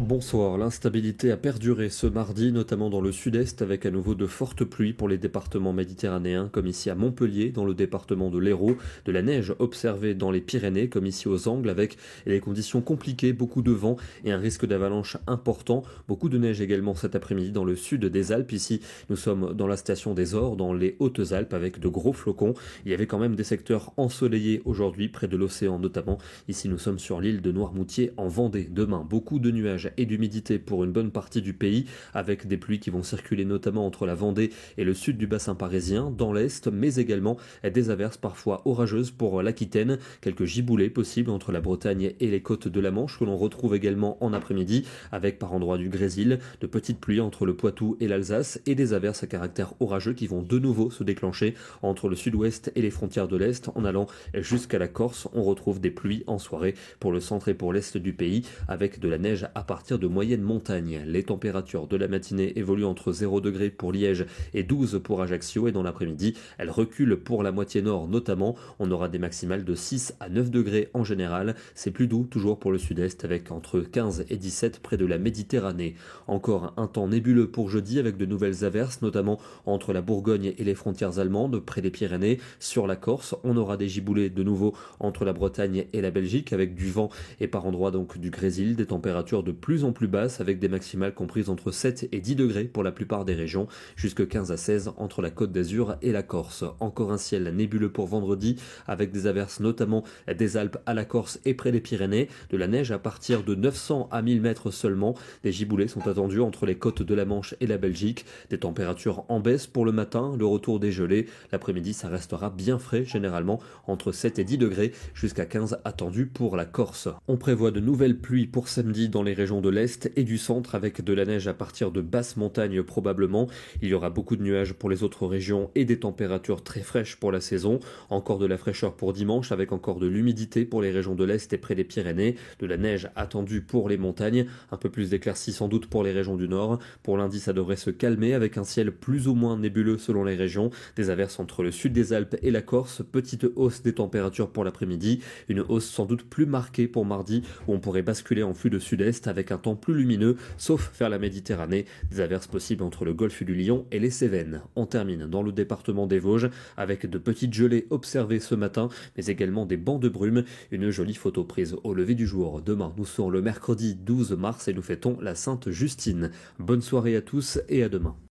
Bonsoir, l'instabilité a perduré ce mardi, notamment dans le sud-est, avec à nouveau de fortes pluies pour les départements méditerranéens, comme ici à Montpellier, dans le département de l'Hérault, de la neige observée dans les Pyrénées, comme ici aux Angles, avec des conditions compliquées, beaucoup de vent et un risque d'avalanche important. Beaucoup de neige également cet après-midi dans le sud des Alpes. Ici, nous sommes dans la station des Ors, dans les Hautes-Alpes, avec de gros flocons. Il y avait quand même des secteurs ensoleillés aujourd'hui, près de l'océan notamment. Ici, nous sommes sur l'île de Noirmoutier, en Vendée. Demain, beaucoup de nuages et d'humidité pour une bonne partie du pays, avec des pluies qui vont circuler notamment entre la Vendée et le sud du bassin parisien, dans l'est, mais également des averses parfois orageuses pour l'Aquitaine, quelques giboulées possibles entre la Bretagne et les côtes de la Manche, que l'on retrouve également en après-midi, avec par endroits du Grésil, de petites pluies entre le Poitou et l'Alsace, et des averses à caractère orageux qui vont de nouveau se déclencher entre le sud-ouest et les frontières de l'est, en allant jusqu'à la Corse. On retrouve des pluies en soirée pour le centre et pour l'est du pays, avec de la neige à partir de moyenne montagne. Les températures de la matinée évoluent entre 0 degrés pour Liège et 12 pour Ajaccio, et dans l'après-midi, elles reculent pour la moitié nord notamment. On aura des maximales de 6 à 9 degrés en général. C'est plus doux toujours pour le sud-est, avec entre 15 et 17 près de la Méditerranée. Encore un temps nébuleux pour jeudi, avec de nouvelles averses, notamment entre la Bourgogne et les frontières allemandes, près des Pyrénées. Sur la Corse, on aura des giboulées de nouveau entre la Bretagne et la Belgique, avec du vent et par endroits donc du Grésil, des températures de plus en plus basses, avec des maximales comprises entre 7 et 10 degrés pour la plupart des régions, jusque 15 à 16 entre la Côte d'Azur et la Corse. Encore un ciel nébuleux pour vendredi, avec des averses notamment des Alpes à la Corse et près des Pyrénées, de la neige à partir de 900 à 1000 mètres seulement. Des giboulées sont attendues entre les côtes de la Manche et la Belgique, des températures en baisse pour le matin, le retour des gelées. L'après-midi, ça restera bien frais, généralement entre 7 et 10 degrés, jusqu'à 15 attendus pour la Corse. On prévoit de nouvelles pluies pour samedi dans les régions de l'Est et du centre, avec de la neige à partir de basses montagnes probablement. Il y aura beaucoup de nuages pour les autres régions et des températures très fraîches pour la saison. Encore de la fraîcheur pour dimanche, avec encore de l'humidité pour les régions de l'Est et près des Pyrénées. De la neige attendue pour les montagnes, un peu plus d'éclaircies sans doute pour les régions du nord. Pour lundi, ça devrait se calmer, avec un ciel plus ou moins nébuleux selon les régions. Des averses entre le sud des Alpes et la Corse. Petite hausse des températures pour l'après-midi. Une hausse sans doute plus marquée pour mardi, où on pourrait basculer en flux de sud-est avec un temps plus lumineux, sauf vers la Méditerranée. Des averses possibles entre le golfe du Lion et les Cévennes. On termine dans le département des Vosges, avec de petites gelées observées ce matin, mais également des bancs de brume. Une jolie photo prise au lever du jour. Demain, nous serons le mercredi 12 mars et nous fêtons la Sainte Justine. Bonne soirée à tous et à demain.